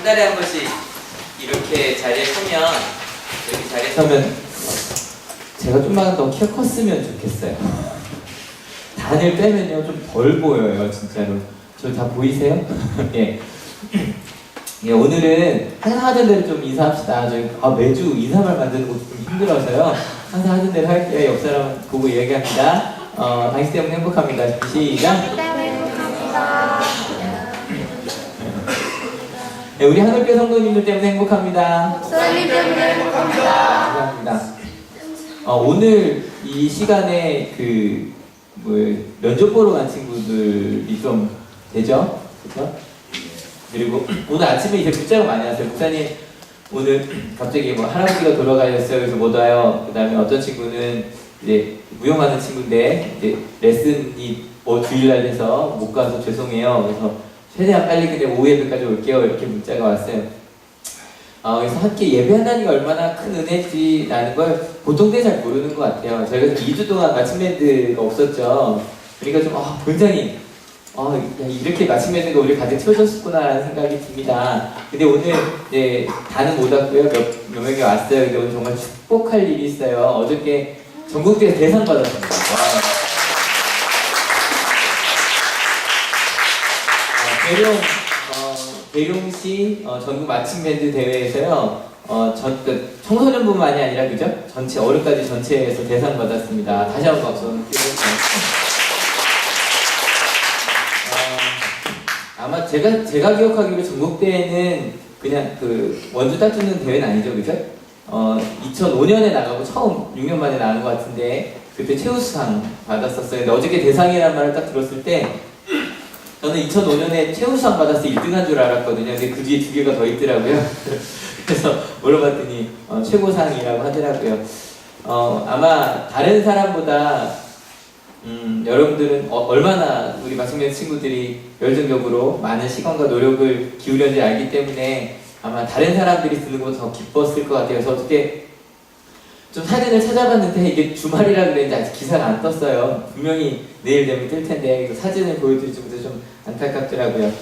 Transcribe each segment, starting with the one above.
달에 한 번씩 이렇게 자리에 서면, 이렇게 자리에 서면 제가 좀만 더 키가 컸으면 좋겠어요. 단을 빼면요 좀 덜 보여요 진짜로. 저 다 보이세요? 예. 예, 오늘은 항상 하던 대로 좀 인사합시다. 저희 매주 인사말 만드는 것도 좀 힘들어서요. 항상 하던 대로 할게요. 옆 사람 보고 얘기합니다. 당신 때문에 행복합니다. 시작. 네, 우리 하늘교 성도님들 때문에 행복합니다. 목사님 때문에 행복합니다. 감사합니다. 오늘 이 시간에 면접 보러 간 친구들이 좀 되죠? 그렇죠? 그리고 오늘 아침에 이제 문자가 많이 왔어요. 목사님 오늘 갑자기 뭐 할아버지가 돌아가셨어요. 그래서 못 와요. 그 다음에 어떤 친구는 이제 무용하는 친구인데 이제 레슨이 주일날 해서 못 가서 죄송해요. 그래서 최대한 빨리 그냥 오후 예배까지 올게요. 이렇게 문자가 왔어요. 그래서 함께 예배한다는 게 얼마나 큰 은혜지라는 걸 보통들 잘 모르는 것 같아요. 저희가 2주 동안 마침 밴드가 없었죠. 그러니까 좀 굉장히 이렇게 마침 밴드가 우리 가득 채워졌구나라는 생각이 듭니다. 근데 오늘 이제 다는 못 왔고요. 몇 명이 왔어요. 근데 오늘 정말 축복할 일이 있어요. 어저께 전국대회에서 대상 받았습니다. 대룡시 전국 마침 밴드 대회에서요. 청소년뿐만이 아니라 그죠? 전체 어른까지 전체에서 대상 받았습니다. 다시 한번 박수 드리겠습니다. 아마 제가 기억하기로 전국대회는 그냥 원주 따주는 대회는 아니죠, 그죠? 2005년에 나가고 처음 6년 만에 나간 것 같은데 그때 최우수상 받았었어요. 근데 어저께 대상이라는 말을 딱 들었을 때 저는 2005년에 최우수상 받았을 때 1등한 줄 알았거든요. 근데 그 뒤에 2개가 더 있더라고요. 그래서 물어봤더니 최고상이라고 하더라고요. 아마 다른 사람보다 여러분들은 얼마나 우리 마침내 친구들이 열정적으로 많은 시간과 노력을 기울였는지 알기 때문에 아마 다른 사람들이 쓰는 것보다 더 기뻤을 것 같아요. 그래서 어떻게 좀 사진을 찾아봤는데 이게 주말이라 그랬는데 아직 기사가 안 떴어요. 분명히 내일 되면 뜰 텐데 사진을 보여드리지 못해서 좀 안타깝더라고요.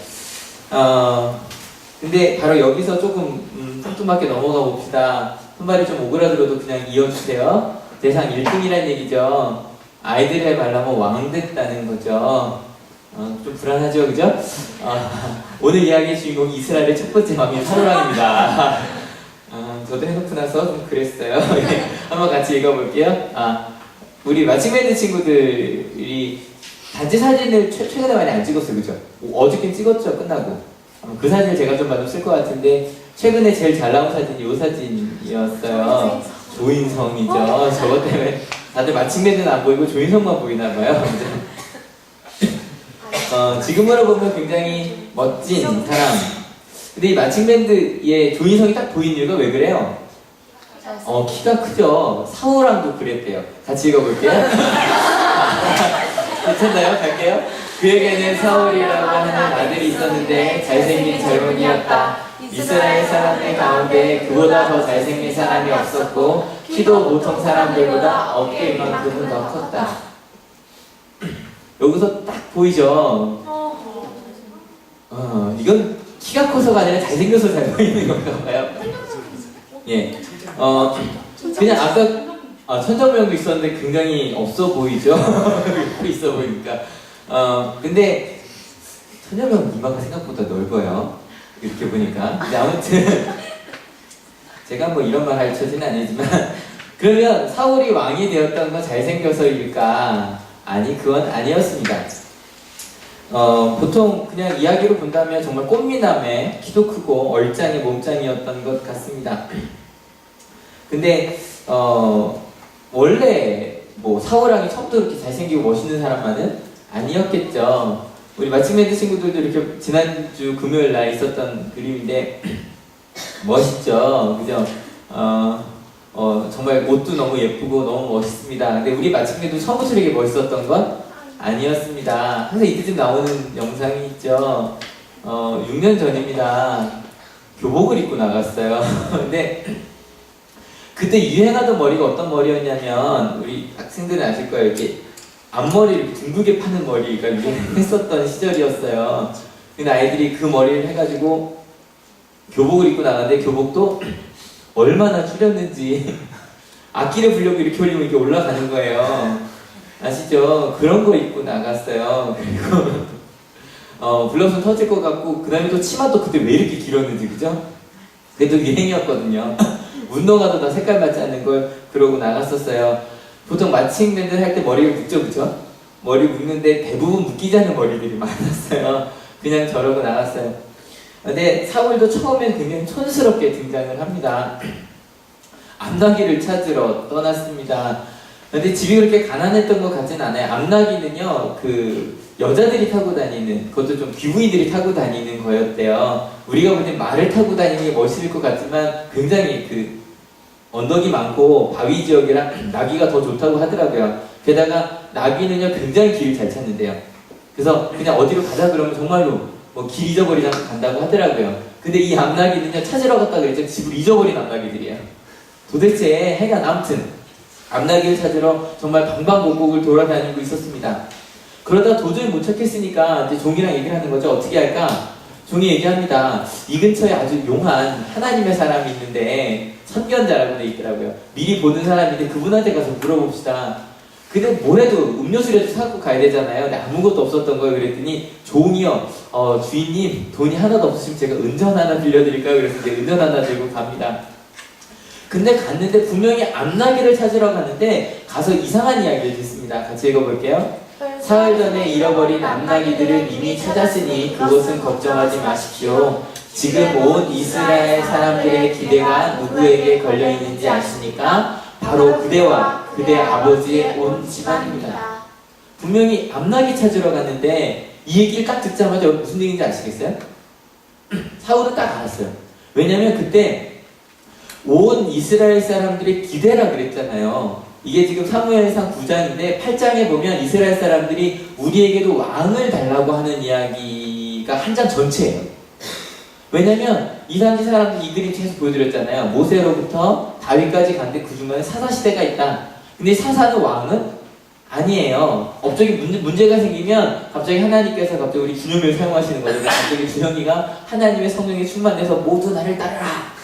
근데 바로 여기서 조금 뚱뚱하게 넘어가 봅시다. 손발이 좀 오그라들어도 그냥 이어주세요. 대상 1등이란 얘기죠. 아이들의 말로 하면 왕 됐다는 거죠. 좀 불안하죠, 그죠? 오늘 이야기의 주인공 이스라엘의 첫 번째 왕인 사울왕입니다. 저도 해놓고 나서 좀 그랬어요. 한번 같이 읽어볼게요. 우리 마침밴드 친구들이 단체 사진을 최근에 많이 안 찍었어요, 그죠? 어저께 찍었죠, 끝나고. 그 사진을 제가 좀 많이 쓸 것 같은데 최근에 제일 잘 나온 사진이 이 사진이었어요. 조인성이죠. 저것 때문에 다들 마침밴드는 안 보이고 조인성만 보이나봐요. 지금으로 보면 굉장히 멋진 사람. 근데 이 마침밴드에 조인성이 딱 보이는 이유가 왜 그래요? 키가 크죠? 사울왕도 그랬대요. 같이 읽어볼게요. 괜찮나요? 갈게요. 그에게는 사울이라고 하는 아들이 있었는데 잘생긴 젊은이였다. 이스라엘 사람들 가운데 그보다 더 잘생긴 사람이 없었고 키도 보통 사람들보다 어깨만큼은 더 컸다. 여기서 딱 보이죠? 이건 키가 커서가 아니라 잘생겨서 잘 보이는 건가 봐요. 예. 그냥 아까 천정명도 있었는데 굉장히 없어 보이죠? 있어 보이니까. 근데 천정명 이마가 생각보다 넓어요. 이렇게 보니까. 근데 아무튼 제가 뭐 이런 말 할 처지는 아니지만 그러면 사울이 왕이 되었던 건 잘생겨서일까? 아니, 그건 아니었습니다. 보통 그냥 이야기로 본다면 정말 꽃미남에 키도 크고 얼짱의 몸짱이었던 것 같습니다. 근데 원래 뭐 사울왕이 처음부터 그렇게 잘생기고 멋있는 사람만은 아니었겠죠. 우리 마침밴드 친구들도 이렇게 지난주 금요일 날 있었던 그림인데 멋있죠, 그죠? 정말 옷도 너무 예쁘고 너무 멋있습니다. 근데 우리 마침밴드 처음부터 이렇게 멋있었던 건 아니었습니다. 항상 이때쯤 나오는 영상이 있죠. 6년 전입니다. 교복을 입고 나갔어요. 근데 그때 유행하던 머리가 어떤 머리였냐면 우리 학생들은 아실 거예요. 이렇게 앞머리 이렇게 둥글게 파는 머리가 유행했었던 시절이었어요. 근데 아이들이 그 머리를 해가지고 교복을 입고 나갔는데 교복도 얼마나 줄였는지 악기를 불려고 이렇게 올리면 이렇게 올라가는 거예요. 아시죠? 그런 거 입고 나갔어요. 그리고 불렀으면 터질 것 같고 그 다음에 또 치마도 그때 왜 이렇게 길었는지 그죠? 그게 또 유행이었거든요. 운동화도 다 색깔 맞지 않는 걸 그러고 나갔었어요. 보통 마칭 밴드 할 때 머리를 묶죠, 그죠? 머리 묶는데 대부분 묶이지 않는 머리들이 많았어요. 그냥 저러고 나갔어요. 근데 사울도 처음엔 굉장히 촌스럽게 등장을 합니다. 암나기를 찾으러 떠났습니다. 근데 집이 그렇게 가난했던 것 같진 않아요. 암나기는요, 그 여자들이 타고 다니는, 그것도 좀 귀부인들이 타고 다니는 거였대요. 우리가 볼 때 말을 타고 다니는 게 멋있을 것 같지만 굉장히 그 언덕이 많고 바위 지역이라 나귀가 더 좋다고 하더라고요. 게다가 나귀는요 굉장히 길을 잘 찾는데요. 그래서 그냥 어디로 가자 그러면 정말로 뭐 길 잊어버리지 않고 간다고 하더라고요. 근데 이 암나귀는요 찾으러 갔다 그랬죠. 집을 잊어버린 암나귀들이에요. 도대체 해가 아무튼 암나귀를 찾으러 정말 방방곡곡을 돌아다니고 있었습니다. 그러다 도저히 못 찾겠으니까 이제 종이랑 얘기를 하는 거죠. 어떻게 할까? 종이 얘기합니다. 이 근처에 아주 용한 하나님의 사람이 있는데 선견자라고 돼 있더라고요. 미리 보는 사람인데 그분한테 가서 물어봅시다. 근데 뭐래도 음료수라도 사갖고 가야 되잖아요. 근데 아무것도 없었던 거예요. 그랬더니 종이요. 주인님 돈이 하나도 없으시면 제가 은전 하나 빌려드릴까요? 그래서 이제 은전 하나 들고 갑니다. 근데 갔는데 분명히 암나귀를 찾으러 갔는데 가서 이상한 이야기를 듣습니다. 같이 읽어볼게요. 사흘 전에 잃어버린 암나귀들을 이미 찾았으니 그것은 걱정하지 마십시오. 지금 온 이스라엘 사람들의 기대가 누구에게 걸려있는지 아십니까? 바로 그대와 그대 아버지의 온 집안입니다. 분명히 암나귀 찾으러 갔는데 이 얘기를 딱 듣자마자 무슨 얘기인지 아시겠어요? 사울은 딱 알았어요. 왜냐면 그때 온 이스라엘 사람들의 기대라 그랬잖아요. 이게 지금 사무엘상 9장인데 8장에 보면 이스라엘 사람들이 우리에게도 왕을 달라고 하는 이야기가 한 장 전체예요. 왜냐면 이 당시 사람들이 이 그림 계속 보여드렸잖아요. 모세로부터 다윗까지 갔는데 그 중간에 사사시대가 있다. 근데 사사는 왕은 아니에요. 갑자기 문제가 생기면 갑자기 하나님께서 갑자기 우리 준영이를 사용하시는 거죠. 갑자기 준영이가 하나님의 성령에 충만돼서 모두 나를 따르라.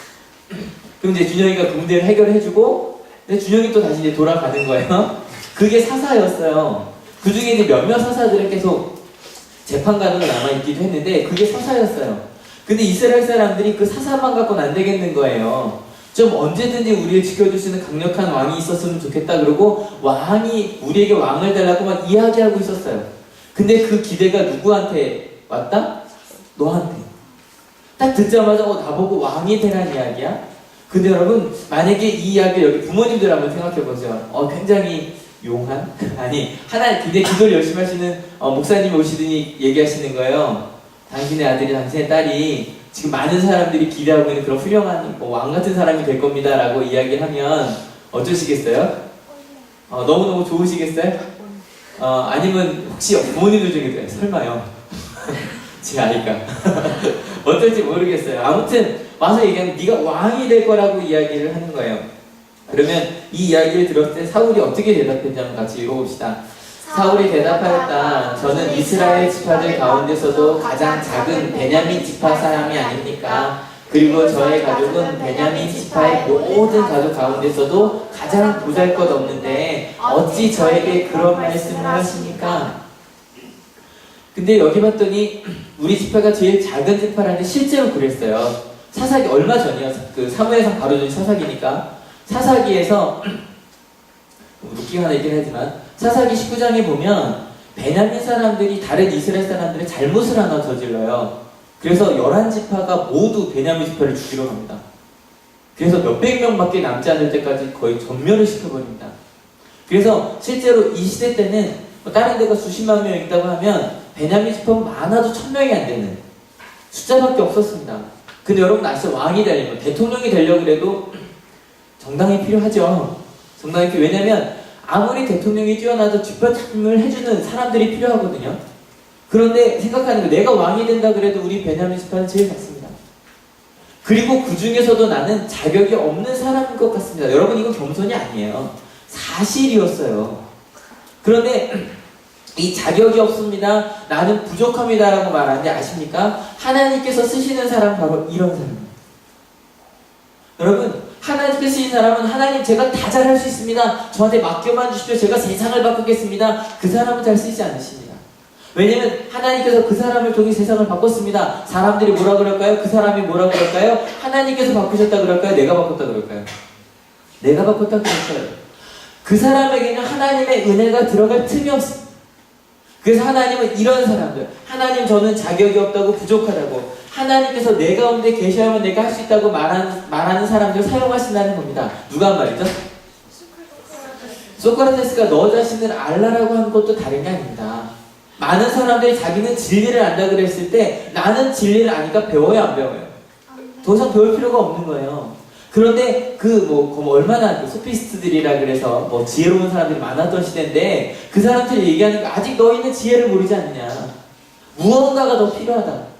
그럼 이제 준영이가 그 문제를 해결해주고 근데 준영이 또 다시 이제 돌아가는 거예요. 그게 사사였어요. 그 중에 이제 몇몇 사사들은 계속 재판관으로 남아있기도 했는데 그게 사사였어요. 근데 이스라엘 사람들이 그 사사만 갖고는 안 되겠는 거예요. 좀 언제든지 우리를 지켜줄 수 있는 강력한 왕이 있었으면 좋겠다 그러고 왕이 우리에게 왕을 달라고 막 이야기하고 있었어요. 근데 그 기대가 누구한테 왔다? 너한테. 딱 듣자마자 나보고 왕이 되란 이야기야? 근데 여러분 만약에 이 이야기 여기 부모님들 한번 생각해보세요. 굉장히 용한? 아니 하나님 근데 기도를 열심히 하시는 목사님이 오시더니 얘기하시는 거예요. 당신의 아들이 당신의 딸이 지금 많은 사람들이 기대하고 있는 그런 훌륭한 왕 같은 사람이 될 겁니다 라고 이야기를 하면 어쩌시겠어요? 너무너무 좋으시겠어요? 아니면 혹시 부모님들 중에 설마요? 제 아이가 어떨지 모르겠어요. 아무튼 와서 얘기하면 네가 왕이 될 거라고 이야기를 하는 거예요. 그러면 이 이야기를 들었을 때 사울이 어떻게 대답했는지 한번 같이 읽어봅시다. 사울이 대답하였다. 저는 이스라엘 지파들 가운데서도 가장 작은 베냐민 지파 사람이 아닙니까? 그리고 저의 가족은 베냐민 지파의 모든 가족 가운데서도 가장 보잘것없는데 어찌 저에게 그런 말씀을 하십니까? 근데 여기 봤더니 우리 지파가 제일 작은 지파라는데 실제로 그랬어요. 사사기 얼마 전이요. 그 사무엘상 바로 전이 사사기니까 사사기에서 웃기가 하나 있긴 하지만 사사기 19장에 보면 베냐민 사람들이 다른 이스라엘 사람들의 잘못을 하나 저질러요. 그래서 11지파가 모두 베냐민 지파를 죽이러 갑니다. 그래서 몇백 명밖에 남지 않을 때까지 거의 전멸을 시켜버립니다. 그래서 실제로 이 시대 때는 다른 데가 수십만 명 있다고 하면 베냐민 지파는 많아도 1000명이 안 되는 숫자밖에 없었습니다. 근데 여러분 아시죠? 왕이 되려면 대통령이 되려고 해도 정당이 필요하죠. 정당이 왜냐면 아무리 대통령이 뛰어나도 뒷받침을 해주는 사람들이 필요하거든요. 그런데 생각하는 거 내가 왕이 된다 그래도 우리 베냐민 지파는 제일 작습니다. 그리고 그 중에서도 나는 자격이 없는 사람인 것 같습니다. 여러분 이건 겸손이 아니에요. 사실이었어요. 그런데 이 자격이 없습니다. 나는 부족합니다 라고 말하는데 아십니까? 하나님께서 쓰시는 사람 바로 이런 사람입니다. 여러분, 하나님께 쓰인 사람은 하나님 제가 다 잘할 수 있습니다. 저한테 맡겨만 주십시오. 제가 세상을 바꾸겠습니다. 그 사람은 잘 쓰이지 않으십니다. 왜냐면 하나님께서 그 사람을 통해 세상을 바꿨습니다. 사람들이 뭐라 그럴까요? 그 사람이 뭐라 그럴까요? 하나님께서 바꾸셨다 그럴까요? 내가 바꿨다 그럴까요? 내가 바꿨다 그럴까요? 그 사람에게는 하나님의 은혜가 들어갈 틈이 없습니다. 그래서 하나님은 이런 사람들, 하나님 저는 자격이 없다고 부족하다고, 하나님께서 내 가운데 계셔야만 내가 할 수 있다고 말하는 사람들 사용하신다는 겁니다. 누가 한 말이죠? 소크라테스가 너 자신을 알라라고 한 것도 다른 게 아닙니다. 많은 사람들이 자기는 진리를 안다 그랬을 때 나는 진리를 아니까 배워요, 안 배워요? 더 이상 배울 필요가 없는 거예요. 그런데 얼마나 소피스트들이라 그래서 지혜로운 사람들이 많았던 시대인데 그 사람들이 얘기하니까 아직 너희는 지혜를 모르지 않느냐. 무언가가 더 필요하다.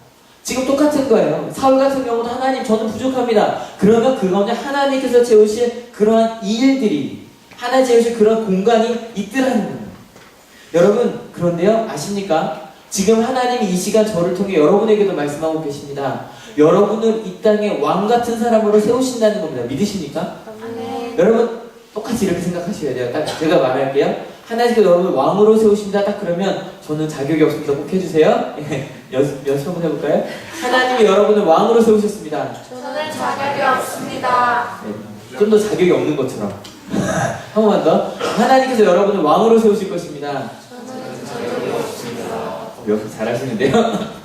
지금 똑같은 거예요. 사울 같은 경우도 하나님 저는 부족합니다. 그러면 그 가운데 하나님께서 채우실 그러한 일들이 하나 채우실 그런 공간이 있더라는 거예요. 여러분 그런데요 아십니까? 지금 하나님이 이 시간 저를 통해 여러분에게도 말씀하고 계십니다. 여러분을 이 땅에 왕 같은 사람으로 세우신다는 겁니다. 믿으십니까? 네. 여러분 똑같이 이렇게 생각하셔야 돼요. 딱 제가 말할게요. 하나님께서 여러분을 왕으로 세우신다. 딱 그러면 저는 자격이 없습니다. 꼭 해주세요. 연습 한번 해볼까요? 하나님이 여러분을 왕으로 세우셨습니다. 저는 자격이 없습니다. 네, 좀 더 자격이 없는 것처럼. 한 번만 더. 하나님께서 여러분을 왕으로 세우실 것입니다. 저는 자격이 없습니다. 여러분 잘하시는데요?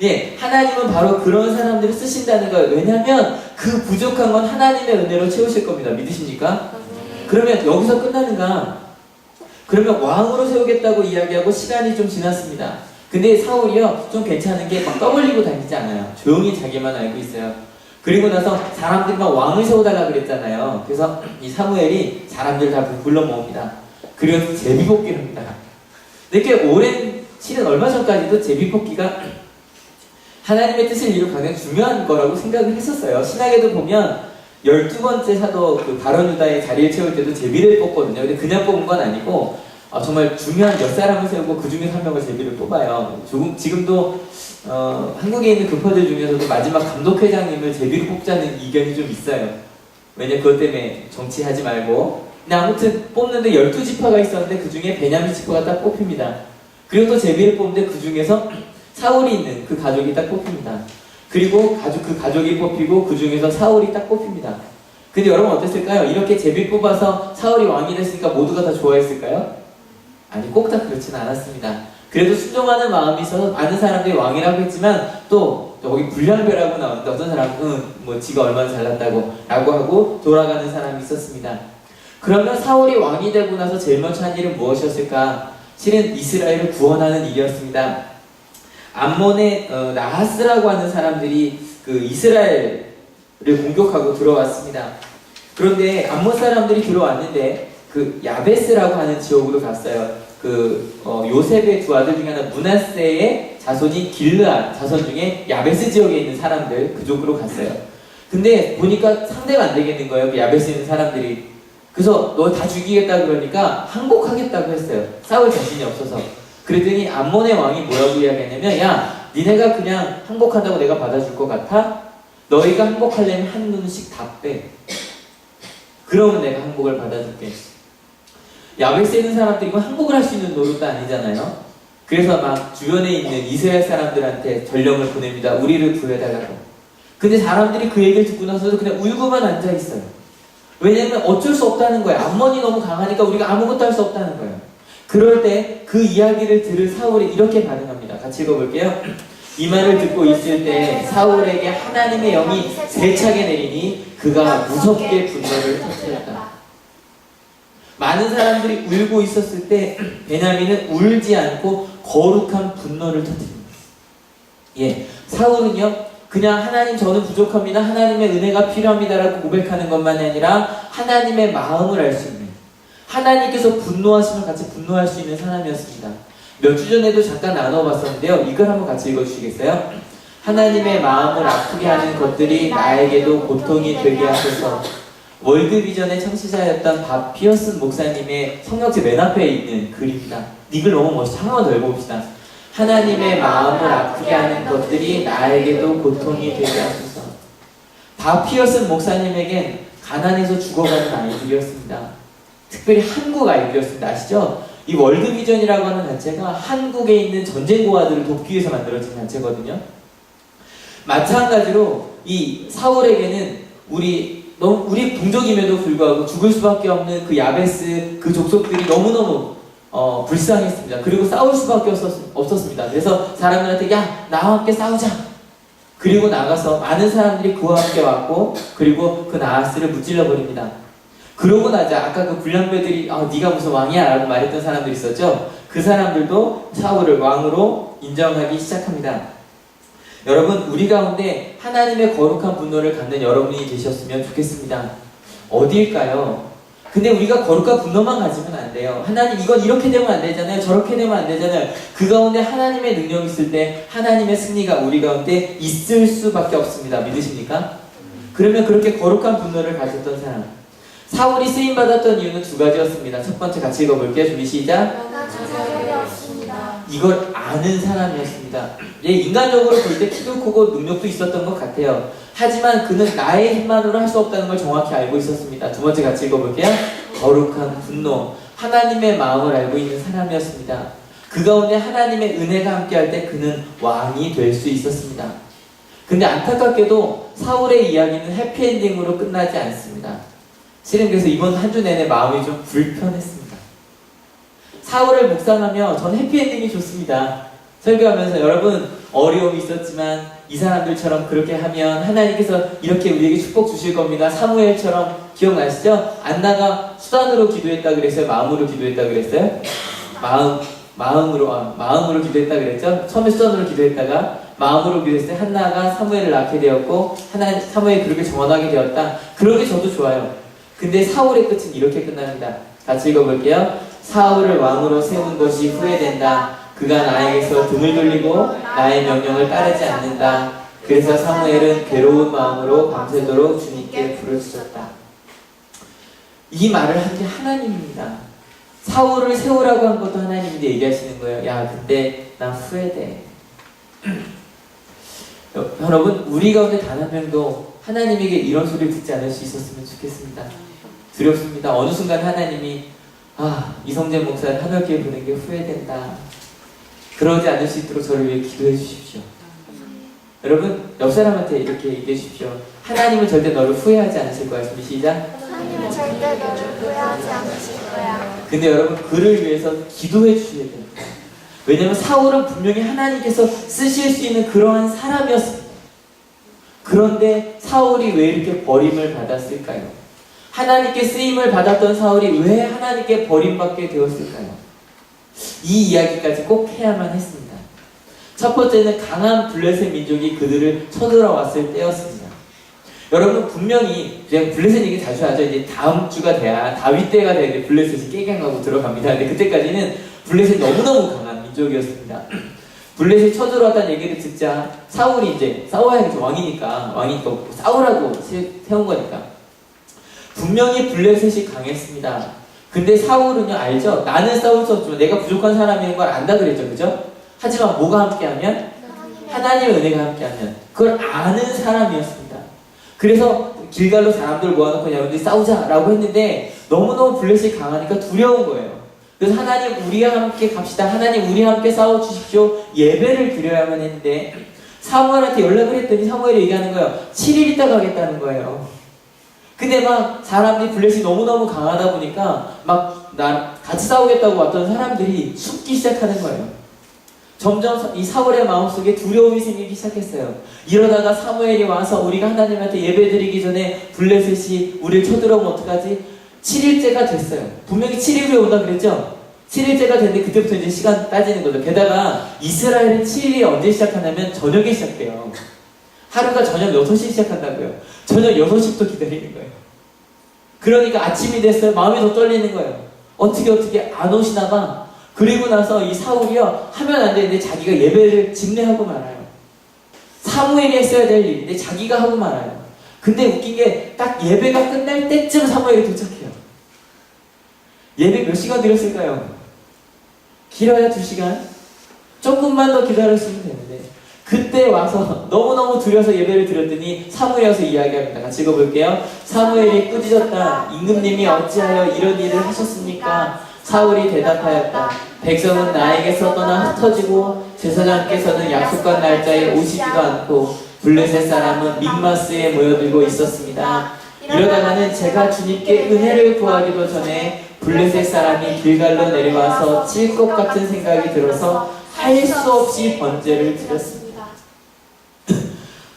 예, 하나님은 바로 그런 사람들을 쓰신다는 거예요. 왜냐하면 그 부족한 건 하나님의 은혜로 채우실 겁니다. 믿으십니까? 그러면 여기서 끝나는가? 그러면 왕으로 세우겠다고 이야기하고 시간이 좀 지났습니다. 근데 사울이요 좀 괜찮은 게 막 떠벌리고 다니지 않아요. 조용히 자기만 알고 있어요. 그리고 나서 사람들이 막 왕을 세워달라 그랬잖아요. 그래서 이 사무엘이 사람들 다 불러 모읍니다. 그리고 제비뽑기를 합니다. 이렇게 오랜 실은 얼마 전까지도 제비뽑기가 하나님의 뜻을 이루 가장 중요한 거라고 생각을 했었어요. 신학에도 보면 12번째 사도 그 바론 유다의 자리를 채울 때도 제비를 뽑거든요. 근데 그냥 뽑은 건 아니고 정말 중요한 몇 사람을 세우고 그 중에 한 명을 제비를 뽑아요. 지금도 한국에 있는 교파들 중에서도 마지막 감독회장님을 제비로 뽑자는 의견이 좀 있어요. 왜냐 그것 때문에 정치하지 말고. 근데 아무튼 뽑는데 12지파가 있었는데 그 중에 베냐민 지파가 딱 뽑힙니다. 그리고 또 제비를 뽑는데 그 중에서 사울이 있는 그 가족이 딱 뽑힙니다. 그리고 그 가족이 뽑히고 그 중에서 사울이 딱 뽑힙니다. 근데 여러분 어땠을까요? 이렇게 제비 뽑아서 사울이 왕이 됐으니까 모두가 다 좋아했을까요? 아니 꼭 다 그렇지는 않았습니다. 그래도 순종하는 마음이 있어서 많은 사람들이 왕이라고 했지만 또 여기 불량배라고 나오는데 어떤 사람은 지가 얼마나 잘났다고 라고 하고 돌아가는 사람이 있었습니다. 그러면 사울이 왕이 되고 나서 제일 먼저 한 일은 무엇이었을까? 실은 이스라엘을 구원하는 일이었습니다. 암몬의 나하스라고 하는 사람들이 그 이스라엘을 공격하고 들어왔습니다. 그런데 암몬 사람들이 들어왔는데 그 야베스라고 하는 지역으로 갔어요. 요셉의 두 아들 중에 하나 므낫세의 자손인 길르앗 자손 중에 야베스 지역에 있는 사람들 그쪽으로 갔어요. 근데 보니까 상대가 안 되겠는 거예요. 그 야베스에 있는 사람들이. 그래서 너 다 죽이겠다 그러니까 항복하겠다고 했어요. 싸울 자신이 없어서. 그랬더니 암몬의 왕이 뭐라고 이야기했냐면 야 니네가 그냥 항복한다고 내가 받아줄 것 같아? 너희가 항복하려면 한 눈씩 다 빼. 그러면 내가 항복을 받아줄게. 야베스에 있는 사람들이 항복을 할 수 있는 노릇도 아니잖아요. 그래서 막 주변에 있는 이스라엘 사람들한테 전령을 보냅니다. 우리를 구해달라고. 근데 사람들이 그 얘기를 듣고 나서도 그냥 울고만 앉아있어요. 왜냐면 어쩔 수 없다는 거예요. 암몬이 너무 강하니까 우리가 아무것도 할 수 없다는 거예요. 그럴 때 그 이야기를 들을 사울이 이렇게 반응합니다. 같이 읽어볼게요. 이 말을 듣고 있을 때 사울에게 하나님의 영이 세차게 내리니 그가 무섭게 분노를 터뜨렸다. 많은 사람들이 울고 있었을 때 베냐민은 울지 않고 거룩한 분노를 터뜨립니다. 예, 사울은요 그냥 하나님 저는 부족합니다. 하나님의 은혜가 필요합니다라고 고백하는 것만이 아니라 하나님의 마음을 알 수 있는 하나님께서 분노하시면 같이 분노할 수 있는 사람이었습니다. 몇 주 전에도 잠깐 나눠봤었는데요. 이걸 한번 같이 읽어주시겠어요? 하나님의 마음을 아프게 하는 것들이 나에게도 고통이 되게 하셔서 월드비전의 창시자였던 밥 피어슨 목사님의 성경책 맨 앞에 있는 글입니다. 이 글 너무 멋있어. 한 번 더 읽어봅시다. 하나님의 마음을 아프게 하는 것들이 나에게도 고통이 되게 하소서. 박 피어슨 목사님에겐 가난해서 죽어가는 아이들이었습니다. 특별히 한국 아이들이었습니다. 아시죠? 이 월드비전이라고 하는 단체가 한국에 있는 전쟁고아들을 돕기 위해서 만들어진 단체거든요. 마찬가지로 이 사울에게는 우리 동족임에도 불구하고 죽을 수밖에 없는 그 야베스 그 족속들이 너무너무 불쌍했습니다. 그리고 싸울 수밖에 없었습니다. 그래서 사람들한테 야 나와 함께 싸우자. 그리고 나가서 많은 사람들이 그와 함께 왔고 그리고 그 나하스를 무찔러 버립니다. 그러고 나자 아까 그 불량배들이 네가 무슨 왕이야 라고 말했던 사람들이 있었죠. 그 사람들도 사울을 왕으로 인정하기 시작합니다. 여러분 우리 가운데 하나님의 거룩한 분노를 갖는 여러분이 되셨으면 좋겠습니다. 어디일까요? 근데 우리가 거룩한 분노만 가지면 안 돼요. 하나님 이건 이렇게 되면 안 되잖아요. 저렇게 되면 안 되잖아요. 그 가운데 하나님의 능력이 있을 때 하나님의 승리가 우리 가운데 있을 수밖에 없습니다. 믿으십니까? 그러면 그렇게 거룩한 분노를 가졌던 사람 사울이 쓰임받았던 이유는 두 가지였습니다. 첫 번째 같이 읽어볼게요. 준비 시작. 자격이 없습니다. 이걸 아는 사람이었습니다. 인간적으로 볼 때 키도 크고 능력도 있었던 것 같아요. 하지만 그는 나의 힘만으로 할 수 없다는 걸 정확히 알고 있었습니다. 두 번째 같이 읽어볼게요. 거룩한 분노. 하나님의 마음을 알고 있는 사람이었습니다. 그 가운데 하나님의 은혜가 함께할 때 그는 왕이 될 수 있었습니다. 근데 안타깝게도 사울의 이야기는 해피엔딩으로 끝나지 않습니다. 실은 그래서 이번 한 주 내내 마음이 좀 불편했습니다. 사울을 묵상하며 전 해피엔딩이 좋습니다. 설교하면서 여러분 어려움이 있었지만 이 사람들처럼 그렇게 하면 하나님께서 이렇게 우리에게 축복 주실 겁니다. 사무엘처럼 기억나시죠? 안나가 수단으로 기도했다 그랬어요? 마음으로 기도했다 그랬어요? 마음으로 기도했다 그랬죠? 처음에 수단으로 기도했다가 마음으로 기도했을 때 한나가 사무엘을 낳게 되었고 사무엘이 그렇게 정원하게 되었다. 그러게 저도 좋아요. 근데 사울의 끝은 이렇게 끝납니다. 같이 읽어볼게요. 사울을 왕으로 세운 것이 후회된다. 그가 나에게서 등을 돌리고 나의 명령을 따르지 않는다. 그래서 사무엘은 괴로운 마음으로 밤새도록 주님께 부르짖었다. 이 말을 한 게 하나님입니다. 사울을 세우라고 한 것도 하나님인데 얘기하시는 거예요. 야 근데 나 후회돼. 여러분 우리 가운데 단 한 명도 하나님에게 이런 소리를 듣지 않을 수 있었으면 좋겠습니다. 두렵습니다. 어느 순간 하나님이 이성재 목사를 하늘교회 보낸 게 후회된다. 그러지 않을 수 있도록 저를 위해 기도해 주십시오. 여러분 옆 사람한테 이렇게 얘기해 주십시오. 하나님은 절대 너를 후회하지 않으실 거야. 준비 시작. 하나님은 절대 너를 후회하지 않으실 거야. 근데 여러분 그를 위해서 기도해 주셔야 됩니다. 왜냐하면 사울은 분명히 하나님께서 쓰실 수 있는 그러한 사람이었습니다. 그런데 사울이 왜 이렇게 버림을 받았을까요? 하나님께 쓰임을 받았던 사울이 왜 하나님께 버림받게 되었을까요? 이 이야기까지 꼭 해야만 했습니다. 첫 번째는 강한 블레셋 민족이 그들을 쳐들어왔을 때였습니다. 여러분 분명히 제가 블레셋 얘기 자주 하죠. 이제 다음 주가 돼야 다윗 때가 돼야 이제 블레셋이 깨갱하고 들어갑니다. 근데 그때까지는 블레셋이 너무너무 강한 민족이었습니다. 블레셋이 쳐들어왔다는 얘기를 듣자 사울이 이제 싸워야겠죠. 왕이니까 싸우라고 세운 거니까 분명히 블레셋이 강했습니다. 근데 사울은요 알죠? 나는 싸울 수 없지만 내가 부족한 사람인 걸 안다 그랬죠. 그죠? 하지만 뭐가 함께하면? 하나님의 은혜가 함께하면 그걸 아는 사람이었습니다. 그래서 길갈로 사람들 모아놓고 여러분들이 싸우자라고 했는데 너무너무 블레셋이 강하니까 두려운 거예요. 그래서 하나님 우리와 함께 갑시다. 하나님 우리와 함께 싸워주십시오. 예배를 드려야만 했는데 사무엘한테 연락을 했더니 사무엘이 얘기하는 거예요. 7일 있다 가겠다는 거예요. 근데 막 사람들이 블레셋이 너무너무 강하다 보니까 막 나 같이 싸우겠다고 왔던 사람들이 숨기 시작하는 거예요. 점점 이 사울의 마음속에 두려움이 생기기 시작했어요. 이러다가 사무엘이 와서 우리가 하나님한테 예배드리기 전에 블레셋이 우리를 쳐들어오면 어떡하지? 7일째가 됐어요. 분명히 7일 후에 온다 그랬죠? 7일째가 됐는데 그때부터 이제 시간 따지는 거죠. 게다가 이스라엘은 7일이 언제 시작하냐면 저녁에 시작해요. 하루가 저녁 6시 시작한다고요. 저녁 6시부터 기다리는 거예요. 그러니까 아침이 됐어요. 마음이 더 떨리는 거예요. 어떻게 안 오시나 봐. 그리고 나서 이 사울이요 하면 안 되는데 자기가 예배를 집례하고 말아요. 사무엘이 했어야 될 일인데 자기가 하고 말아요. 근데 웃긴 게 딱 예배가 끝날 때쯤 사무엘이 도착해요. 예배 몇 시간 드렸을까요? 길어야 2시간? 조금만 더 기다렸으면 되는데 그때 와서 너무너무 두려서 예배를 드렸더니 사무엘이 와서 이야기합니다. 같이 읽어볼게요. 사무엘이 꾸짖었다. 임금님이 어찌하여 이런 일을 하셨습니까? 사울이 대답하였다. 백성은 나에게서 떠나 흩어지고 제사장께서는 약속한 날짜에 오시지도 않고 블레셋 사람은 믹마스에 모여들고 있었습니다. 이러다가는 제가 주님께 은혜를 구하기도 전에 블레셋 사람이 길갈로 내려와서 칠 것 같은 생각이 들어서 할 수 없이 번제를 드렸습니다.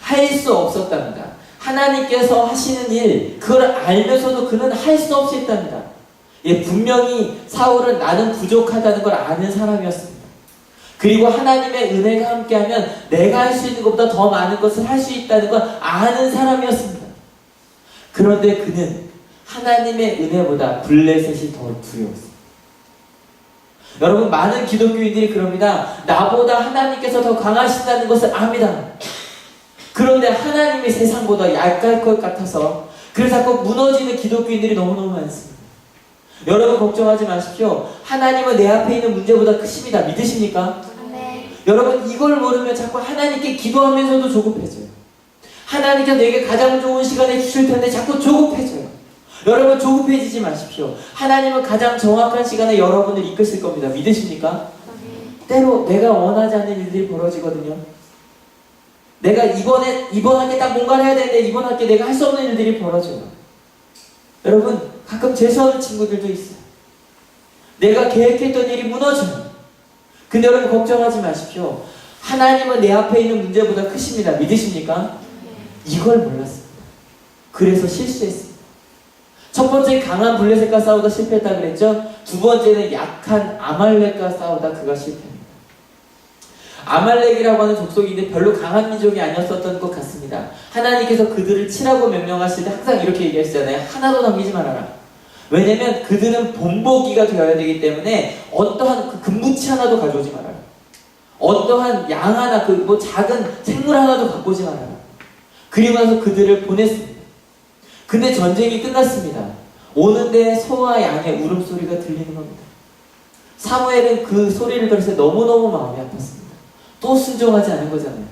할 수 없었답니다. 하나님께서 하시는 일, 그걸 알면서도 그는 할 수 없이 했답니다. 예, 분명히 사울은 나는 부족하다는 걸 아는 사람이었습니다. 그리고 하나님의 은혜가 함께하면 내가 할 수 있는 것보다 더 많은 것을 할 수 있다는 걸 아는 사람이었습니다. 그런데 그는 하나님의 은혜보다 블레셋이 더 두려웠습니다. 여러분, 많은 기독교인들이 그럽니다. 나보다 하나님께서 더 강하신다는 것을 압니다. 그런데 하나님이 세상보다 약할 것 같아서 그래서 자꾸 무너지는 기독교인들이 너무너무 많습니다. 여러분, 걱정하지 마십시오. 하나님은 내 앞에 있는 문제보다 크십니다. 믿으십니까? 네. 여러분, 이걸 모르면 자꾸 하나님께 기도하면서도 조급해져요. 하나님께서 내게 가장 좋은 시간을 주실 텐데 자꾸 조급해져요. 여러분, 조급해지지 마십시오. 하나님은 가장 정확한 시간에 여러분을 이끄실 겁니다. 믿으십니까? 때로 내가 원하지 않는 일들이 벌어지거든요. 내가 이번 학기 딱 뭔가를 해야 되는데 이번 학기에 내가 할 수 없는 일들이 벌어져요. 여러분, 가끔 재수하는 친구들도 있어요. 내가 계획했던 일이 무너져요. 근데 여러분, 걱정하지 마십시오. 하나님은 내 앞에 있는 문제보다 크십니다. 믿으십니까? 이걸 몰랐습니다. 그래서 실수했습니다. 첫 번째 강한 블레셋과 싸우다 실패했다 그랬죠? 두 번째는 약한 아말렉과 싸우다 그가 실패합니다. 아말렉이라고 하는 족속인데 별로 강한 민족이 아니었었던 것 같습니다. 하나님께서 그들을 치라고 명령하실 때 항상 이렇게 얘기하시잖아요. 하나도 남기지 말아라. 왜냐면 그들은 본보기가 되어야 되기 때문에 어떠한 그 금부치 하나도 가져오지 말아라. 어떠한 양 하나, 뭐 작은 생물 하나도 갖고 오지 말아라. 그리고 나서 그들을 보냈습니다. 근데 전쟁이 끝났습니다. 오는데 소와 양의 울음소리가 들리는 겁니다. 사무엘은 그 소리를 들었을 때 너무너무 마음이 아팠습니다. 또 순종하지 않은 거잖아요.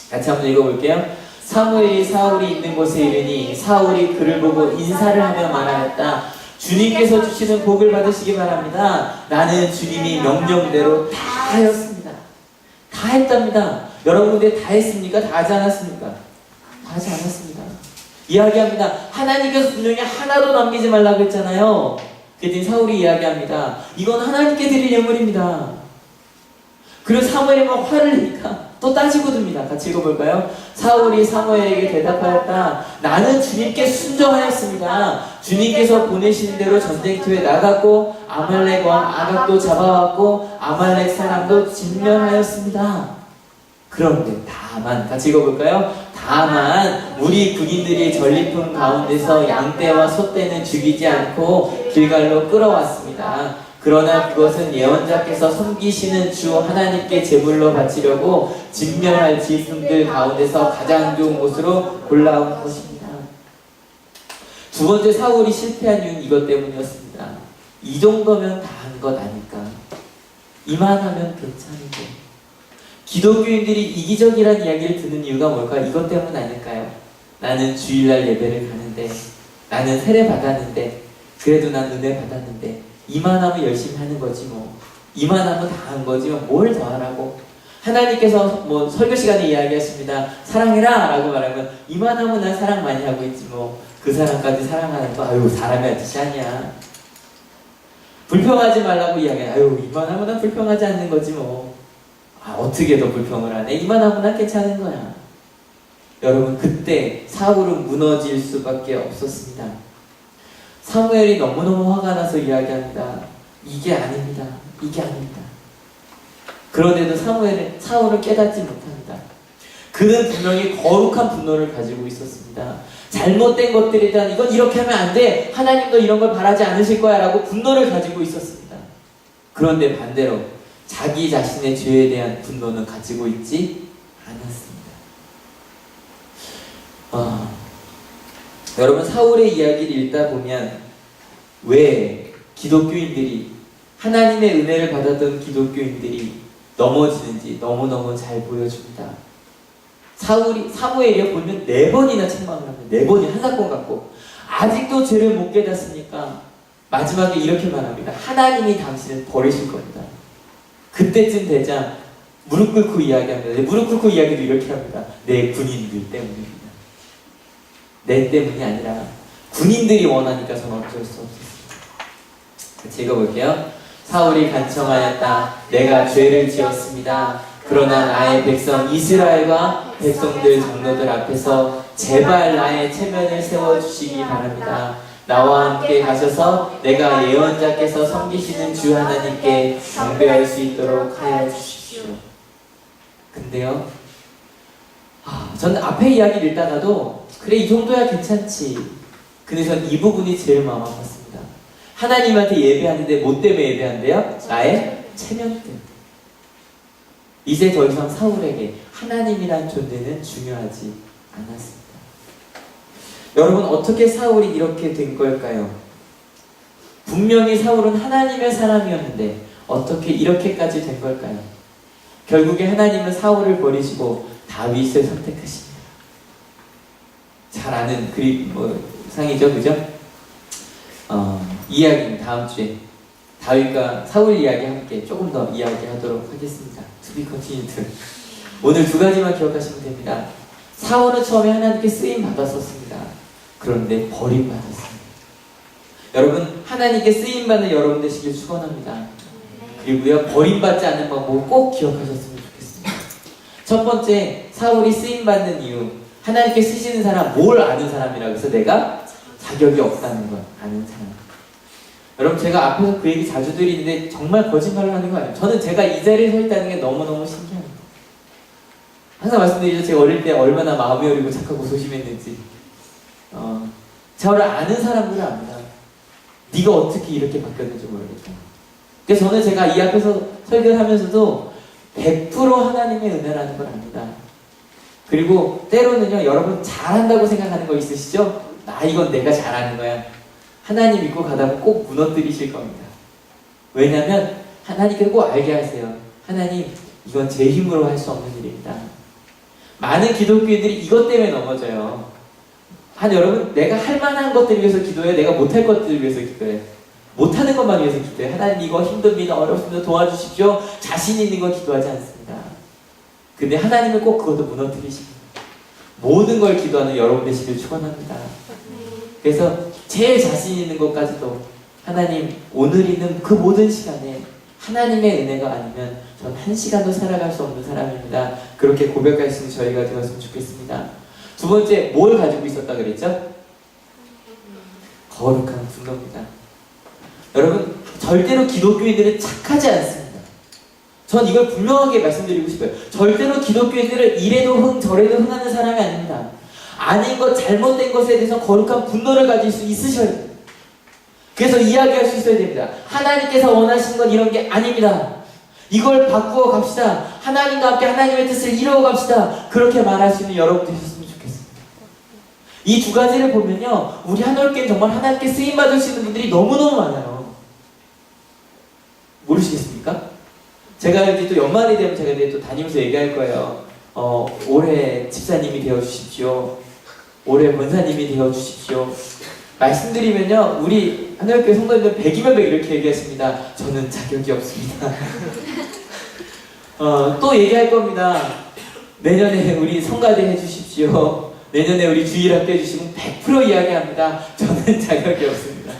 같이 한번 읽어볼게요. 사무엘이 사울이 있는 곳에 이르니 사울이 그를 보고 인사를 하며 말하였다. 주님께서 주시는 복을 받으시기 바랍니다. 나는 주님이 명령대로 다 하였습니다. 다 했답니다. 여러분, 근데 다 했습니까? 다 하지 않았습니까? 다 하지 않았습니다. 이야기합니다. 하나님께서 분명히 하나도 남기지 말라고 했잖아요. 그랬더니 사울이 이야기합니다. 이건 하나님께 드릴 예물입니다. 그리고 사무엘이 막 화를 내니까 또 따지고 듭니다. 같이 읽어볼까요? 사울이 사무엘에게 대답하였다. 나는 주님께 순종하였습니다. 주님께서 보내신 대로 전쟁터에 나갔고 아말렉 왕 아각도 잡아왔고 아말렉 사람도 진멸하였습니다. 그런데 다만, 같이 읽어볼까요? 다만 우리 군인들이 전리품 가운데서 양떼와 소떼는 죽이지 않고 길갈로 끌어왔습니다. 그러나 그것은 예언자께서 섬기시는 주 하나님께 제물로 바치려고 진멸할 짐승들 가운데서 가장 좋은 곳으로 골라온 것입니다. 두 번째 사울이 실패한 이유는 이것 때문이었습니다. 이 정도면 다 한 것 아닐까? 이만하면 괜찮은데. 기독교인들이 이기적이라는 이야기를 듣는 이유가 뭘까? 이것 때문 아닐까요? 나는 주일날 예배를 가는데, 나는 세례 받았는데, 그래도 난 은혜 받았는데, 이만하면 열심히 하는 거지 뭐. 이만하면 다 한 거지 뭐. 뭘 더 하라고. 하나님께서 뭐 설교 시간에 이야기하십니다. 사랑해라 라고 말하면 이만하면 난 사랑 많이 하고 있지 뭐. 그 사람까지 사랑하는 거 아유 사람이 아저씨 아니야. 불평하지 말라고 이야기해. 아유 이만하면 난 불평하지 않는 거지 뭐. 아 어떻게 더 불평을 하네. 이만하면 난 괜찮은 거야. 여러분 그때 사울은 무너질 수밖에 없었습니다. 사무엘이 너무너무 화가 나서 이야기합니다. 이게 아닙니다. 이게 아닙니다. 그런데도 사울은 깨닫지 못합니다. 그는 분명히 거룩한 분노를 가지고 있었습니다. 잘못된 것들에 대한 이건 이렇게 하면 안 돼. 하나님도 이런 걸 바라지 않으실 거야 라고 분노를 가지고 있었습니다. 그런데 반대로 자기 자신의 죄에 대한 분노는 가지고 있지 않았습니다. 여러분 사울의 이야기를 읽다 보면 왜 기독교인들이 하나님의 은혜를 받았던 기독교인들이 넘어지는지 너무너무 잘 보여줍니다. 사무엘이 보면 4번이나 책망을 합니다. 4번이 한 사건 갖고 아직도 죄를 못 깨닫으니까 마지막에 이렇게 말합니다. 하나님이 당신을 버리실 겁니다. 그때쯤 되자 무릎 꿇고 이야기합니다. 무릎 꿇고 이야기도 이렇게 합니다. 내 군인들 때문입니다. 내 때문이 아니라 군인들이 원하니까 저는 어쩔 수 없었습니다. 같이 읽어볼게요. 사울이 간청하였다. 내가 죄를 지었습니다. 그러나 나의 백성 이스라엘과 백성들 장로들 앞에서 제발 나의 체면을 세워주시기 바랍니다. 나와 함께 가셔서 내가 예언자께서 섬기시는 주 하나님께 경배할 수 있도록 하여 주십시오. 근데요, 저는 앞에 이야기를 읽다가도 그래 이 정도야 괜찮지. 근데 전 이 부분이 제일 마음 아팠습니다. 하나님한테 예배하는데 뭐 때문에 예배한대요? 나의 체면 때문에. 이제 더 이상 사울에게 하나님이란 존재는 중요하지 않았습니다. 여러분, 어떻게 사울이 이렇게 된 걸까요? 분명히 사울은 하나님의 사람이었는데 어떻게 이렇게까지 된 걸까요? 결국에 하나님은 사울을 버리시고 다윗을 선택하십니다. 잘 아는 상이죠, 그죠? 이야기는 다음 주에 다윗과 사울 이야기 함께 조금 더 이야기하도록 하겠습니다. To be continued. 오늘 2가지만 기억하시면 됩니다. 사울은 처음에 하나님께 쓰임 받았었습니다. 그런데 버림받았습니다. 여러분, 하나님께 쓰임 받는 여러분 되시길 축원합니다. 그리고요, 버림받지 않는 방법 꼭 기억하셨으면 좋겠습니다. 첫 번째, 사울이 쓰임 받는 이유, 하나님께 쓰시는 사람, 뭘 아는 사람이라고 해서 내가 자격이 없다는 걸 아는 사람. 여러분, 제가 앞에서 그 얘기 자주 드리는데 정말 거짓말을 하는 거 아니에요. 저는 제가 이 자리에 서 있다는 게 너무너무 신기합니다. 항상 말씀드리죠. 제가 어릴 때 얼마나 마음이 여리고 착하고 소심했는지. 저를 아는 사람들은 압니다. 네가 어떻게 이렇게 바뀌었는지 모르겠다. 그래서 저는 제가 이 앞에서 설교를 하면서도 100% 하나님의 은혜라는 걸 압니다. 그리고 때로는요, 여러분 잘한다고 생각하는 거 있으시죠? 이건 내가 잘하는 거야. 하나님 믿고 가다 보면 꼭 무너뜨리실 겁니다. 왜냐하면 하나님께서 꼭 알게 하세요. 하나님, 이건 제 힘으로 할 수 없는 일입니다. 많은 기독교인들이 이것 때문에 넘어져요. 여러분, 내가 할 만한 것들을 위해서 기도해요? 내가 못할 것들을 위해서 기도해요? 못하는 것만 위해서 기도해요? 하나님, 이거 힘듭니다. 어렵습니다. 도와주십시오. 자신 있는 거 기도하지 않습니다. 근데 하나님은 꼭 그것도 무너뜨리십니다. 모든 걸 기도하는 여러분 되시길 축원합니다. 그래서 제일 자신 있는 것까지도 하나님, 오늘 있는 그 모든 시간에 하나님의 은혜가 아니면 전 한 시간도 살아갈 수 없는 사람입니다. 그렇게 고백할 수 있는 저희가 되었으면 좋겠습니다. 두 번째, 뭘 가지고 있었다 그랬죠? 거룩한 분노입니다. 여러분, 절대로 기독교인들은 착하지 않습니다. 전 이걸 분명하게 말씀드리고 싶어요. 절대로 기독교인들은 이래도 흥 저래도 흥하는 사람이 아닙니다. 아닌 것, 잘못된 것에 대해서 거룩한 분노를 가질 수 있으셔야 돼요. 그래서 이야기할 수 있어야 됩니다. 하나님께서 원하시는 건 이런 게 아닙니다. 이걸 바꾸어 갑시다. 하나님과 함께 하나님의 뜻을 이루어 갑시다. 그렇게 말할 수 있는 여러분 되셨으면 좋겠습니다. 이 2가지를 보면요, 우리 한올교회는 정말 하나님께 쓰임받을 수 있는 분들이 너무너무 많아요. 모르시겠습니까? 제가 이제 또 연말이 되면 제가 이제 또 다니면서 얘기할 거예요. 올해 집사님이 되어주십시오. 올해 권사님이 되어주십시오. 말씀드리면요, 우리 하늘교회 성도님들 100이면 100 이렇게 얘기하십니다. 저는 자격이 없습니다. 또 얘기할 겁니다. 내년에 우리 성가대 해주십시오. 내년에 우리 주일학교 해주시면 100% 이야기합니다. 저는 자격이 없습니다.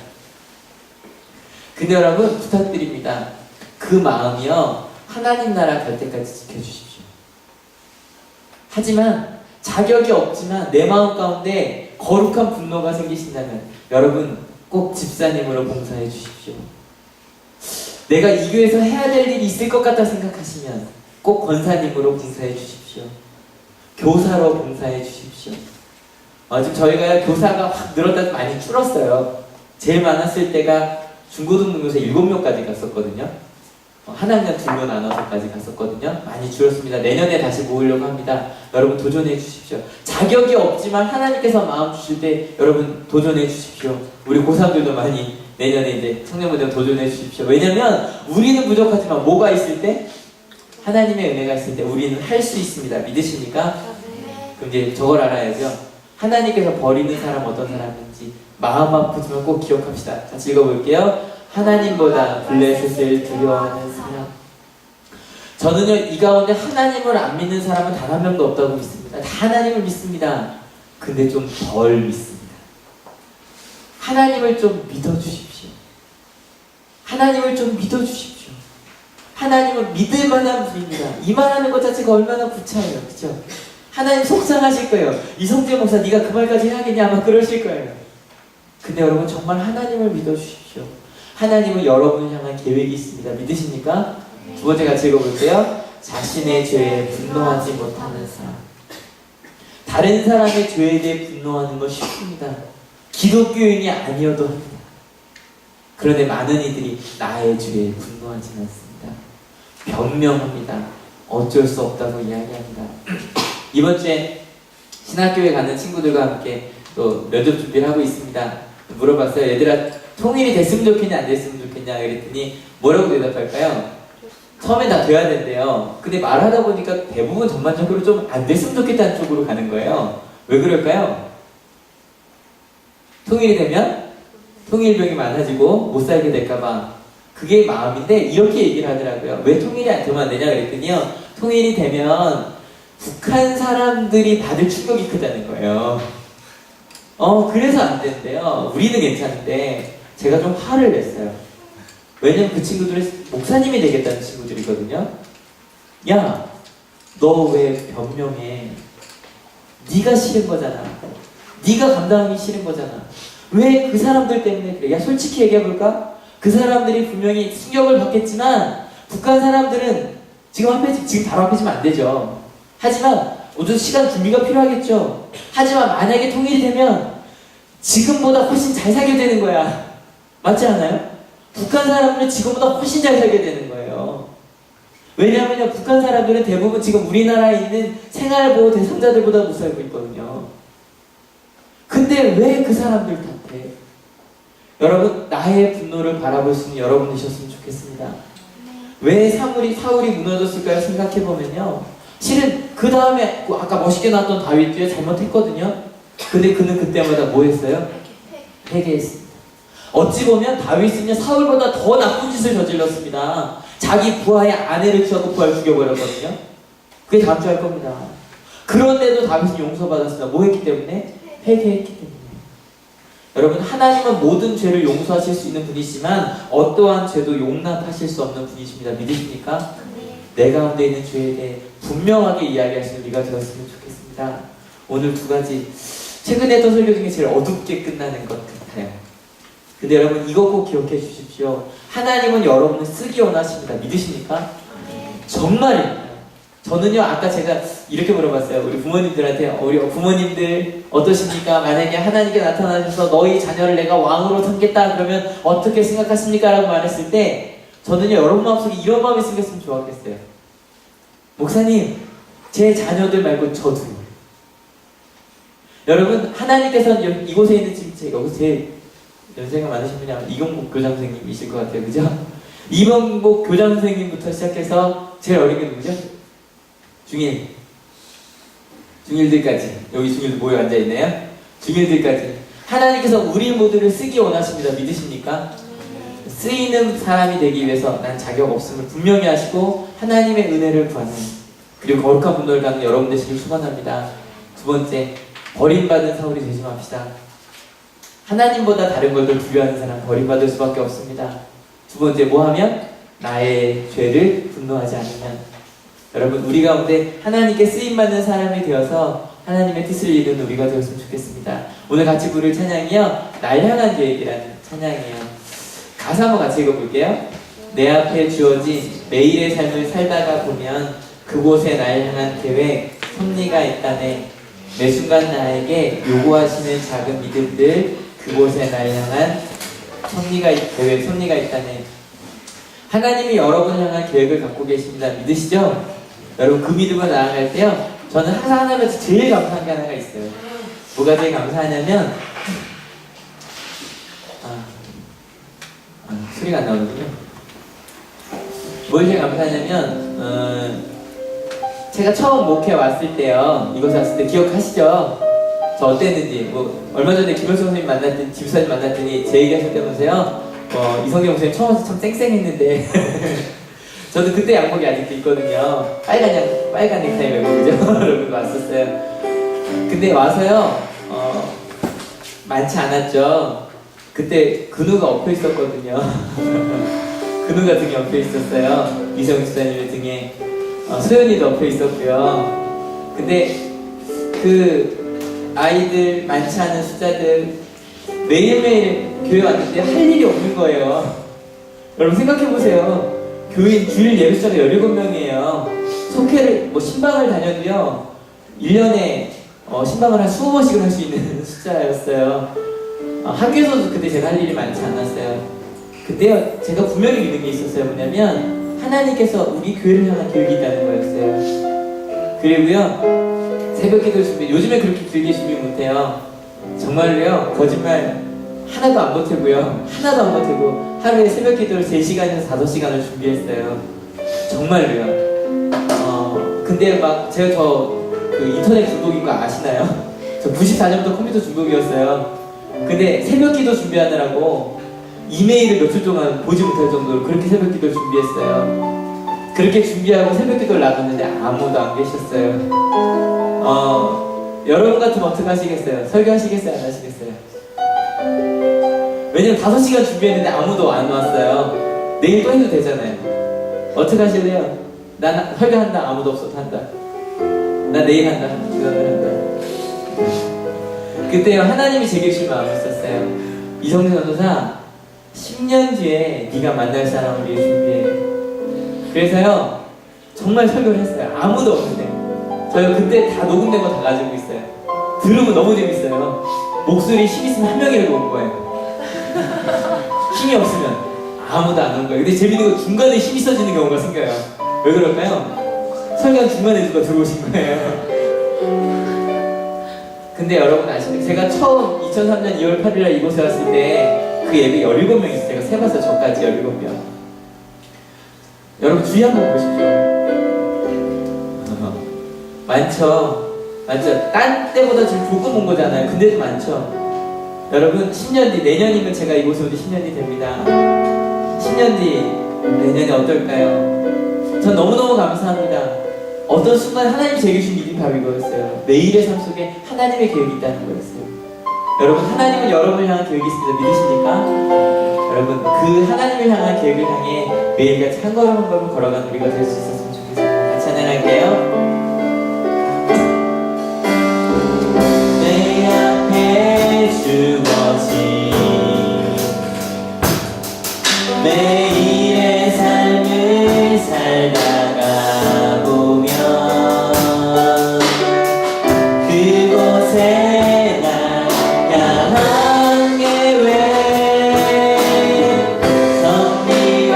근데 여러분, 부탁드립니다. 그 마음이요, 하나님 나라 갈 때까지 지켜주십시오. 하지만 자격이 없지만 내 마음 가운데 거룩한 분노가 생기신다면 여러분 꼭 집사님으로 봉사해 주십시오. 내가 이 교회에서 해야 될 일이 있을 것 같다 생각하시면 꼭 권사님으로 봉사해 주십시오. 교사로 봉사해 주십시오. 지금 저희가 교사가 확 늘었다 많이 줄었어요. 제일 많았을 때가 중고등부교사 7명까지 갔었거든요. 한 학년 2명 나눠서까지 갔었거든요. 많이 줄었습니다. 내년에 다시 모으려고 합니다. 여러분 도전해 주십시오. 자격이 없지만 하나님께서 마음 주실 때 여러분 도전해 주십시오. 우리 고3들도 많이 내년에 이제 청년부들 도전해 주십시오. 왜냐면 우리는 부족하지만 뭐가 있을 때? 하나님의 은혜가 있을 때 우리는 할 수 있습니다. 믿으십니까? 네. 그럼 이제 저걸 알아야죠. 하나님께서 버리는 사람 어떤 사람인지 마음 아프지만 꼭 기억합시다. 같이 읽어볼게요. 하나님보다 블레셋을 두려워하는 사람. 저는요, 이 가운데 하나님을 안 믿는 사람은 단 한 명도 없다고 믿습니다. 다 하나님을 믿습니다. 근데 좀 덜 믿습니다. 하나님을 좀 믿어주십시오. 하나님을 좀 믿어주십시오. 하나님은 믿을 만한 분입니다. 이 말하는 것 자체가 얼마나 구차해요. 그죠? 하나님 속상하실 거예요. 이성재 목사 네가 그 말까지 해야겠냐 아마 그러실 거예요. 근데 여러분 정말 하나님을 믿어주십시오. 하나님은 여러분을 향한 계획이 있습니다. 믿으십니까? 두 번째 같이 읽어볼게요. 자신의 죄에 분노하지 못하는 사람. 다른 사람의 죄에 대해 분노하는 건 쉽습니다. 기독교인이 아니어도 합니다. 그런데 많은 이들이 나의 죄에 분노하지 않습니다. 변명합니다. 어쩔 수 없다고 이야기합니다. 이번 주에 신학교에 가는 친구들과 함께 또 면접 준비를 하고 있습니다. 물어봤어요. 얘들아 통일이 됐으면 좋겠냐 안 됐으면 좋겠냐 그랬더니 뭐라고 대답할까요? 처음엔 다 돼야 된대요. 근데 말하다 보니까 대부분 전반적으로 좀 안 됐으면 좋겠다는 쪽으로 가는 거예요. 왜 그럴까요? 통일이 되면 통일병이 많아지고 못 살게 될까봐 그게 마음인데 이렇게 얘기를 하더라고요. 왜 통일이 안 되면 안 되냐 그랬더니요. 통일이 되면 북한 사람들이 받을 충격이 크다는 거예요. 그래서 안 된대요. 우리는 괜찮은데 제가 좀 화를 냈어요. 왜냐면 그 친구들은 목사님이 되겠다는 친구들이거든요. 야, 너 왜 변명해? 네가 싫은 거잖아. 네가 감당하기 싫은 거잖아. 왜 그 사람들 때문에 그래? 야, 솔직히 얘기해볼까? 그 사람들이 분명히 충격을 받겠지만 북한 사람들은 지금 바로 합해지면 안 되죠. 하지만 어쨌든 시간 준비가 필요하겠죠. 하지만 만약에 통일이 되면 지금보다 훨씬 잘 살게 되는 거야. 맞지 않아요? 북한 사람들은 지금보다 훨씬 잘 살게 되는 거예요. 왜냐하면 북한 사람들은 대부분 지금 우리나라에 있는 생활보호 대상자들보다 못 살고 있거든요. 근데 왜 그 사람들 탓해? 여러분, 나의 분노를 바라볼 수 있는 여러분이셨으면 좋겠습니다. 왜 사울이 무너졌을까요? 생각해보면요. 실은 그 다음에 아까 멋있게 나왔던 다윗도 잘못했거든요. 근데 그는 그때마다 뭐 했어요? 회개했습니다. 어찌 보면 다윗은요 사울보다 더 나쁜 짓을 저질렀습니다. 자기 부하의 아내를 취하고 부하를 죽여버렸거든요. 그게 다음 주 할 겁니다. 그런데도 다윗은 용서받았습니다. 뭐 했기 때문에? 회개했기 때문에. 여러분, 하나님은 모든 죄를 용서하실 수 있는 분이시지만 어떠한 죄도 용납하실 수 없는 분이십니다. 믿으십니까? 내 가운데 있는 죄에 대해 분명하게 이야기하시는 우리가 되었으면 좋겠습니다. 오늘 두 가지, 최근에 했던 설교 중에 제일 어둡게 끝나는 것 같아요. 근데 여러분, 이거 꼭 기억해 주십시오. 하나님은 여러분을 쓰기 원하십니다. 믿으십니까? 정말입니다. 저는요, 아까 제가 이렇게 물어봤어요. 우리 부모님들한테, 우리 부모님들 어떠십니까? 만약에 하나님께 나타나셔서 너희 자녀를 내가 왕으로 삼겠다 그러면 어떻게 생각하십니까? 라고 말했을 때 저는요, 여러분 마음속에 이런 마음이 생겼으면 좋았겠어요. 목사님, 제 자녀들 말고 저도요. 여러분, 하나님께서는 이곳에 있는 지금 제가 여기서 제일 연세가 많으신 분이 아마 이경복 교장 선생님이실 것 같아요. 그죠? 이경복 교장 선생님부터 시작해서 제일 어린 게 누구죠? 중1들까지. 여기 중1들 모여 앉아있네요. 중1들까지. 하나님께서 우리 모두를 쓰기 원하십니다. 믿으십니까? 쓰이는 사람이 되기 위해서 난 자격 없음을 분명히 하시고 하나님의 은혜를 구하는, 그리고 거룩한 분노를 갖는 여러분 되시길 축원합니다. 두 번째, 버림받은 사울이 되지 맙시다. 하나님보다 다른 것들 두려워하는 사람 버림받을 수밖에 없습니다. 두 번째, 뭐하면? 나의 죄를 분노하지 않으면. 여러분, 우리 가운데 하나님께 쓰임받는 사람이 되어서 하나님의 뜻을 이루는 우리가 되었으면 좋겠습니다. 오늘 같이 부를 찬양이요, 날 향한 계획이라는 찬양이에요. 가사 한번 같이 읽어볼게요. 내 앞에 주어진 매일의 삶을 살다가 보면 그곳에 날 향한 계획, 섭리가 있다네. 매 순간 나에게 요구하시는 작은 믿음들, 그곳에 날 향한 계획, 섭리가 있다네. 하나님이 여러분을 향한 계획을 갖고 계십니다. 믿으시죠? 여러분, 그 믿음을 나아갈 때요, 저는 항상 하나님께서 제일 감사한 게 하나가 있어요. 뭐가 제일 감사하냐면, 소리가 안 나오는군요. 뭘 제일 감사하냐면 제가 처음 목회 왔을 때요, 이곳에 왔을 때 기억하시죠? 저 어땠는지. 뭐 얼마 전에 김현수 선생님 만났더니, 집사님 만났더니 제 얘기 하셨다면서요. 이성경 목사님 처음 와서 참 쌩쌩했는데 저도 그때 양복이 아직도 있거든요. 빨간 넥타이 메고 그죠? 여러분 왔었어요. 근데 와서요, 많지 않았죠. 그때 근우가 엎여 있었거든요. 근우가 등에 엎여 있었어요. 이성 집사님의 등에. 소연이도 엎여 있었고요. 근데 그 아이들, 많지 않은 숫자들 매일매일 교회 왔는데 할 일이 없는 거예요. 여러분 생각해보세요. 교인 주일 예배 숫자가 17명이에요. 속회를, 신방을 다녀도요, 1년에 신방을 한 20번씩은 할 수 있는 숫자였어요. 학교에서도 그때 제가 할 일이 많지 않았어요. 그때요, 제가 분명히 믿는 게 있었어요. 뭐냐면 하나님께서 우리 교회를 향한 계획이 있다는 거였어요. 그리고요, 새벽 기도 준비, 요즘에 그렇게 길게 준비 못해요. 정말로요, 거짓말 하나도 안 보태고요, 하나도 안 보태고 하루에 새벽 기도를 3시간에서 5시간을 준비했어요. 정말로요. 근데 막 제가 그 인터넷 중독인 거 아시나요? 저 94년부터 컴퓨터 중독이었어요. 근데 새벽 기도 준비하느라고 이메일을 며칠 동안 보지 못할 정도로 그렇게 새벽 기도를 준비했어요. 그렇게 준비하고 새벽 기도를 나갔는데 아무도 안 계셨어요. 여러분 같으면 어떻게 하시겠어요? 설교하시겠어요? 안 하시겠어요? 왜냐면 5시간 준비했는데 아무도 안 왔어요. 내일 또 해도 되잖아요. 어떻게 하실래요? 난 설교한다. 아무도 없어도 한다. 나 내일 한다. 주간을 한다. 그때요, 하나님이 제게 주신 마음이 있었어요. 이성재 전도사, 10년 뒤에 네가 만날 사람을 위해 준비해. 그래서요, 정말 설교를 했어요. 아무도 없는데. 저요, 그때 다 녹음된 거 다 가지고 있어요. 들으면 너무 재밌어요. 목소리 힘 있으면 한 명이라도 온 거예요. 힘이 없으면 아무도 안 온 거예요. 근데 재밌는 건 중간에 힘이 있어지는 경우가 생겨요. 왜 그럴까요? 설교 중간에 누가 들어오신 거예요. 근데 여러분 아시죠? 제가 처음 2003년 2월 8일날 이곳에 왔을 때 그 예배 17명 있어요. 제가 세봤어요. 저까지 17명. 여러분 주위 한번 보십시오. 많죠? 많죠? 딴 때보다 지금 조금 온 거잖아요. 근데도 많죠? 여러분 10년 뒤, 내년이면 제가 이곳에 온 지 10년 뒤 됩니다. 10년 뒤, 내년이 어떨까요? 전 너무너무 감사합니다. 어떤 순간 하나님 제게 주신 일이 바로 이거였어요. 매일의 삶 속에 하나님의 계획이 있다는 거였어요. 여러분, 하나님은 여러분을 향한 계획이 있습니다. 믿으십니까? 여러분, 그 하나님을 향한 계획을 향해 매일같이 한 걸음 한 걸음 걸어가는 우리가 될 수 있었으면 좋겠습니다. 같이 찬양할게요. 내 앞에 주어진 매일의 삶을 살다가 보면 그곳에 날 향한 계획 섭리가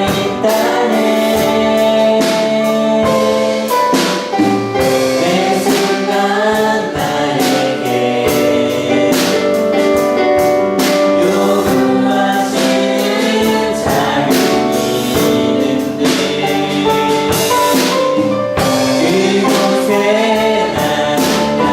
있다네. 매 순간 나에게 요구하시는 작은 이름들 그곳에 난 향한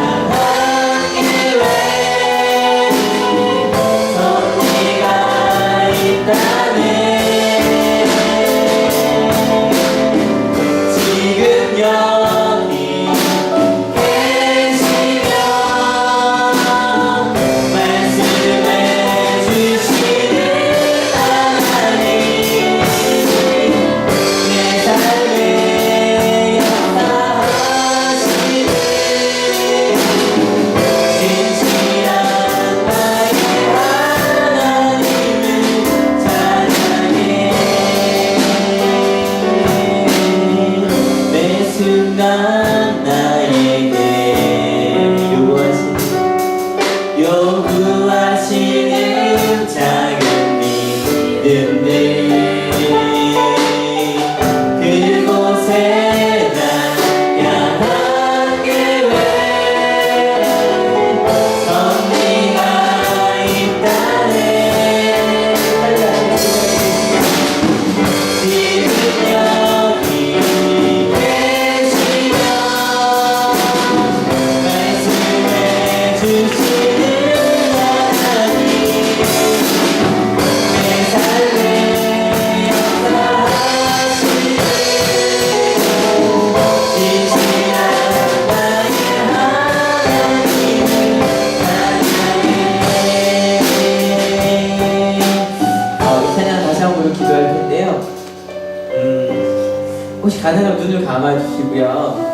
가능하면 눈을 감아주시고요.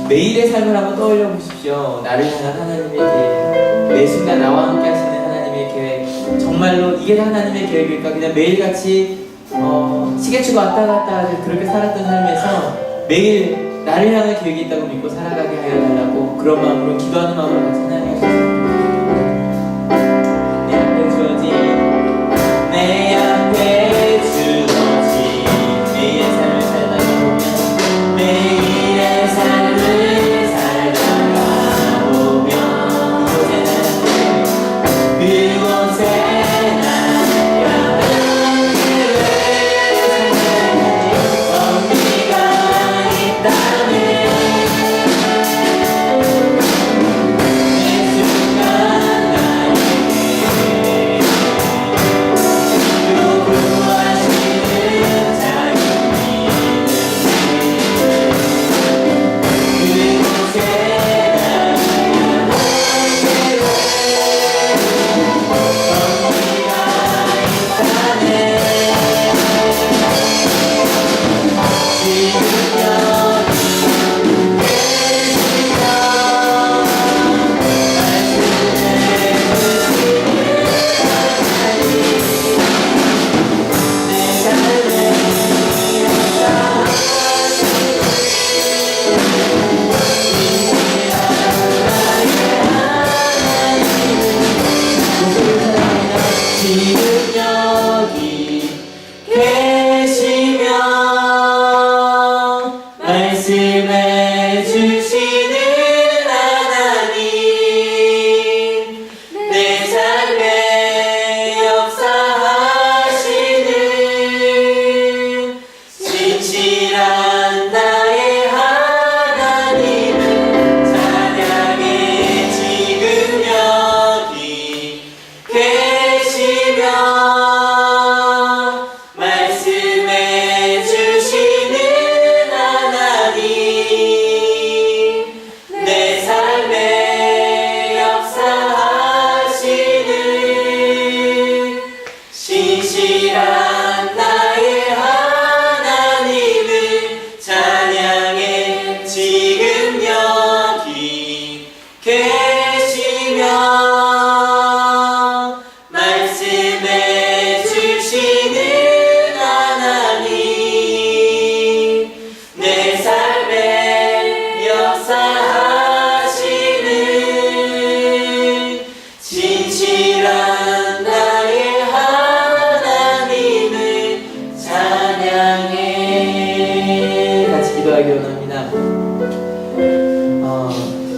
매일의 삶을 한번 떠올려 보십시오. 나를 향한 하나님의 계획, 매 순간 나와 함께 하시는 하나님의 계획, 정말로 이게 하나님의 계획일까? 그냥 매일같이 시계추가 왔다 갔다 하듯 그렇게 살았던 삶에서 매일 나를 향한 계획이 있다고 믿고 살아가게 하여 달라고, 그런 마음으로 기도하는 마음으로 같이 하나님께 내 앞에 주어진 내 앞에 주어진 매일의 삶을 살다가 보면, 매일의 삶을 살다가 보면 그곳에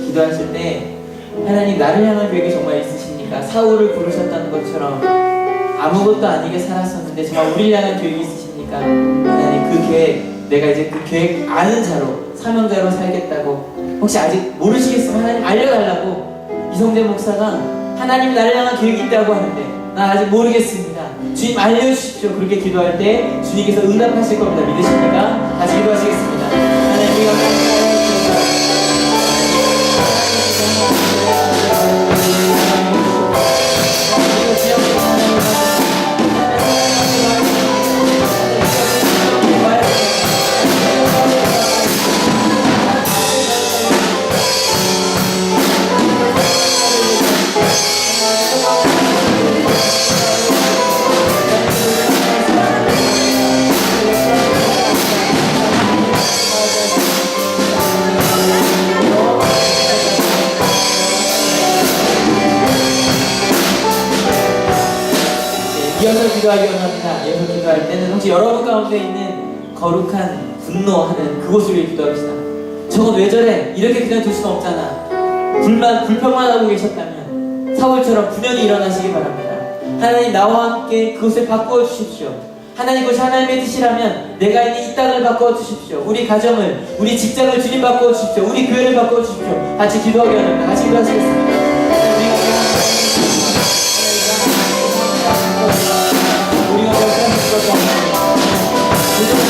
기도하실 때 하나님 나를 향한 계획이 정말 있으십니까? 사울을 부르셨다는 것처럼 아무것도 아니게 살았었는데 정말 우리를 향한 계획이 있으십니까? 하나님 그 계획, 내가 이제 그 계획 아는 자로, 사명자로 살겠다고 혹시 아직 모르시겠으면 하나님 알려달라고. 이성재 목사가 하나님 나를 향한 계획이 있다고 하는데 나 아직 모르겠습니다, 주님 알려주십시오. 그렇게 기도할 때 주님께서 응답하실 겁니다. 믿으십니까? 다시 기도하시겠습니다. 하나님 우리가 이어서 기도하기 원합니다. 이어서 기도할 때는 혹시 여러분 가운데 있는 거룩한 분노하는 그곳을 기도합시다. 저건 왜 저래? 이렇게 그냥 둘 수는 없잖아. 불평만 하고 계셨다면 사울처럼 분연히 일어나시기 바랍니다. 하나님 나와 함께 그곳을 바꾸어 주십시오. 하나님 그것이 하나님의 뜻이라면 내가 있는 이 땅을 바꾸어 주십시오. 우리 가정을, 우리 직장을 주님 바꾸어 주십시오. 우리 교회를 바꾸어 주십시오. 같이 기도하기 원합니다. 같이 기도하시겠습니다. 우리가 결단할 것 없습니다. 우리가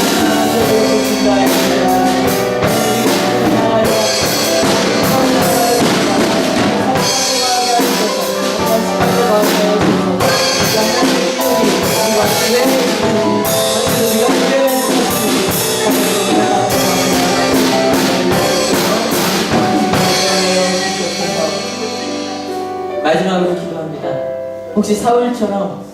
마지막으로 기도합니다. 혹시 사울처럼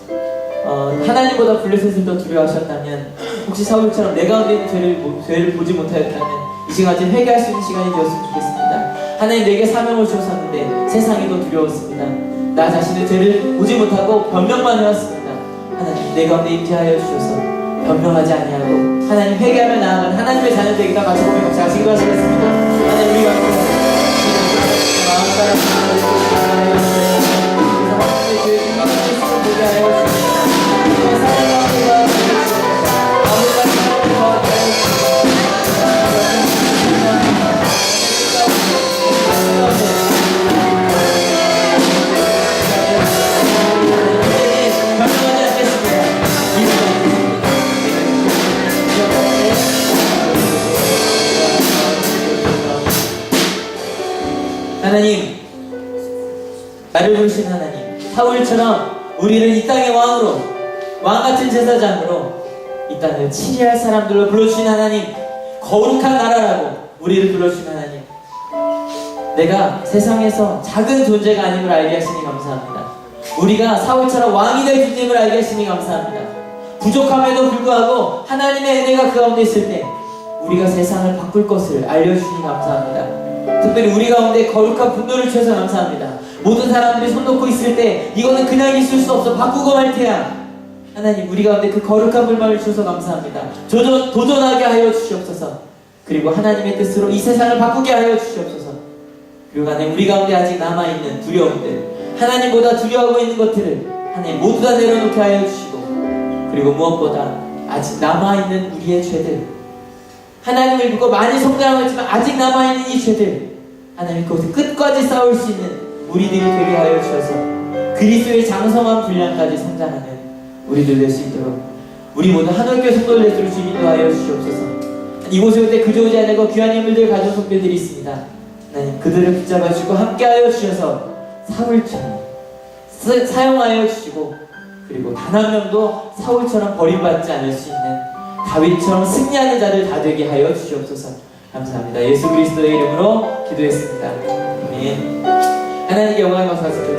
하나님보다 블레셋을 더 두려워하셨다면, 혹시 사울처럼 내 가운데 있는 죄를 보지 못하였다면 이 시간까지 회개할 수 있는 시간이 되었으면 좋겠습니다. 하나님 내게 사명을 주셨었는데 세상이 더 두려웠습니다. 나 자신의 죄를 보지 못하고 변명만 해왔습니다. 하나님 내 가운데 임재하여 주셔서 변명하지 아니하고 하나님 회개하며 나아가는 하나님의 자녀들에게 같이 보면 같이 기도하시겠습니다. 하나님 우리가 마음 따라 하나님의 죄를 보게 하여 주시옵소서. 하나님, 나를 부르신 하나님, 사울처럼 우리를 이 땅의 왕으로, 왕같은 제사장으로 이 땅을 치리할 사람들로 불러주신 하나님, 거룩한 나라라고 우리를 불러주신 하나님, 내가 세상에서 작은 존재가 아님을 알게 하시니 감사합니다. 우리가 사울처럼 왕이 될 존재임을 알게 하시니 감사합니다. 부족함에도 불구하고 하나님의 은혜가 그 가운데 있을 때 우리가 세상을 바꿀 것을 알려주시니 감사합니다. 특별히 우리 가운데 거룩한 분노를 주셔서 감사합니다. 모든 사람들이 손 놓고 있을 때 이거는 그냥 있을 수 없어, 바꾸고 말 테야. 하나님 우리 가운데 그 거룩한 불만을 주셔서 감사합니다. 도전하게 하여 주시옵소서. 그리고 하나님의 뜻으로 이 세상을 바꾸게 하여 주시옵소서. 그리고 하나님 우리 가운데 아직 남아있는 두려움들, 하나님보다 두려워하고 있는 것들을 하나님 모두 다 내려놓게 하여 주시고, 그리고 무엇보다 아직 남아있는 우리의 죄들, 하나님을 믿고 많이 성장했지만 아직 남아있는 이 죄들, 하나님 그것을 끝까지 싸울 수 있는 우리들이 되게 하여 주셔서 그리스도의 장성한 분량까지 성장하는 우리들 될 수 있도록 우리 모두 하늘교회 성도를 내주를 주님 인도하여 주시옵소서. 이곳에 올 때 그저 오지 않고 귀한 인물들 가져온 성도들이 있습니다. 하나님 그들을 붙잡아 주시고 함께하여 주셔서 사울처럼 사용하여 주시고, 그리고 단 한 명도 사울처럼 버림받지 않을 수 있는 다윗처럼 승리하는 자들 다 되게 하여 주시옵소서. 감사합니다. 예수 그리스도의 이름으로 기도했습니다. 아멘. 하나님께 영광을 받으시옵소서.